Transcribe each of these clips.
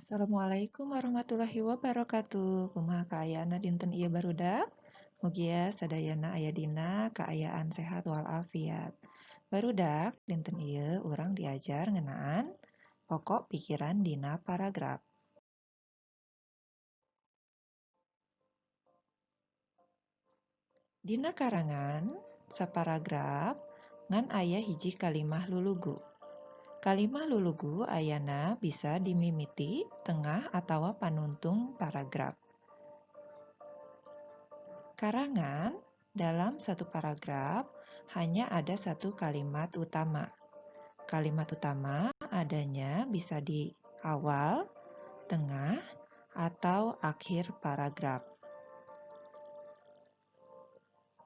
Assalamualaikum warahmatullahi wabarakatuh. Kumaha kaayana dinten ieu barudak? Mugia sadayana aya dina kaayaan sehat walafiat. Barudak dinten ieu urang diajar ngeunaan pokok pikiran dina paragraf. Dina karangan saparagraf ngan aya hiji kalimah lulugu. Kalimah lulugu ayana bisa dimimiti tengah atawa panuntung paragraf. Karangan dalam satu paragraf hanya ada satu kalimat utama. Kalimat utama adanya bisa di awal, tengah, atau akhir paragraf.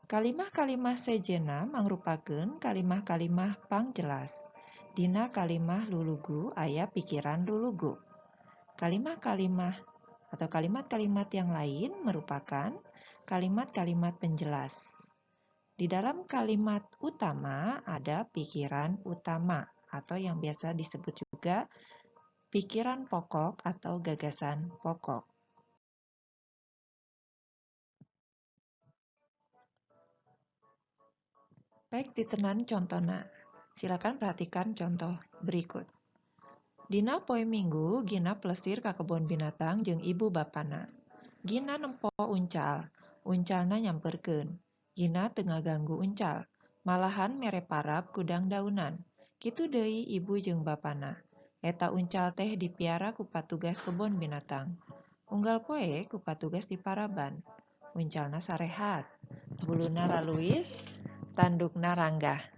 Kalimah-kalimah sejenna mangrupakeun kalimah-kalimah pangjelas. Dina kalimah lulugu aya pikiran lulugu. Kalimah-kalimah atau kalimat-kalimat yang lain merupakan kalimat-kalimat penjelas. Di dalam kalimat utama ada pikiran utama atau yang biasa disebut juga pikiran pokok atau gagasan pokok. Baik ditenan contohna. Silakan perhatikan contoh berikut. Dina poe Minggu, Gina plesir ka kebon binatang jeung ibu bapana. Gina nempo uncal, uncalna nyamperkeun. Gina teu ngaganggu uncal, malahan mere parab kudang daunan. Kitu deui ibu jeung bapana. Eta uncal teh dipiara ku patugas kebon binatang. Unggal poe ku patugas di paraban. Uncalna sarehat, buluna laluis, tandukna ranggah.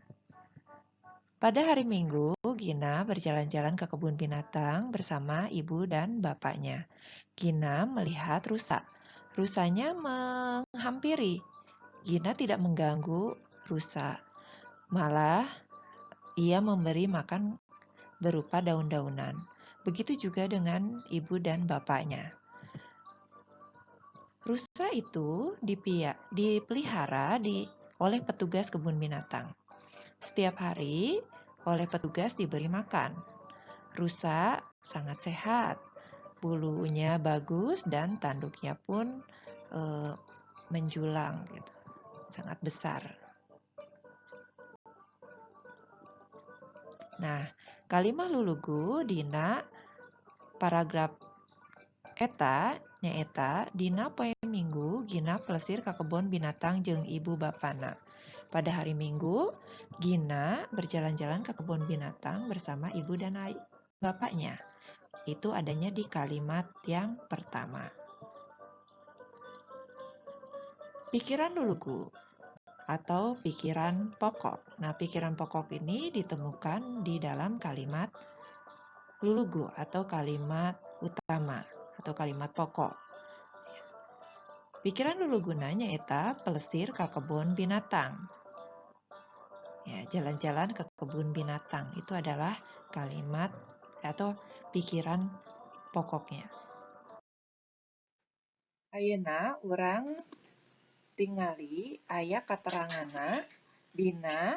Pada hari Minggu, Gina berjalan-jalan ke kebun binatang bersama ibu dan bapaknya. Gina melihat rusa. Rusanya menghampiri. Gina tidak mengganggu rusa. Malah, ia memberi makan berupa daun-daunan. Begitu juga dengan ibu dan bapaknya. Rusa itu dipelihara oleh petugas kebun binatang. Setiap hari, oleh petugas diberi makan. Rusa sangat sehat, bulunya bagus dan tanduknya pun menjulang, gitu. Sangat besar. Nah, kalimah lulugu dina paragraf eta nyaeta dina poe Minggu Gina plesir ka kebon binatang jeung ibu bapana. Pada hari Minggu, Gina berjalan-jalan ke kebun binatang bersama ibu dan bapaknya. Itu adanya di kalimat yang pertama. Pikiran lulugu atau pikiran pokok. Nah, pikiran pokok ini ditemukan di dalam kalimat lulugu atau kalimat utama atau kalimat pokok. Pikiran luluguna nyaeta pelesir ka kebun binatang. Ya, jalan-jalan ke kebun binatang itu adalah kalimat atau pikiran pokoknya. Ayeuna urang tingali aya katerangana dina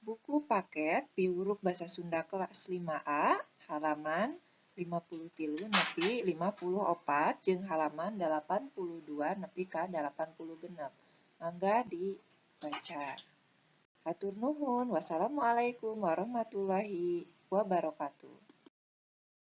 buku paket piwuruk basa Sunda kelas 5A halaman 53 nepi 54 jeung halaman 82 nepi ka 86. Mangga dibaca. Hatur nuhun. Wassalamualaikum warahmatullahi wabarakatuh.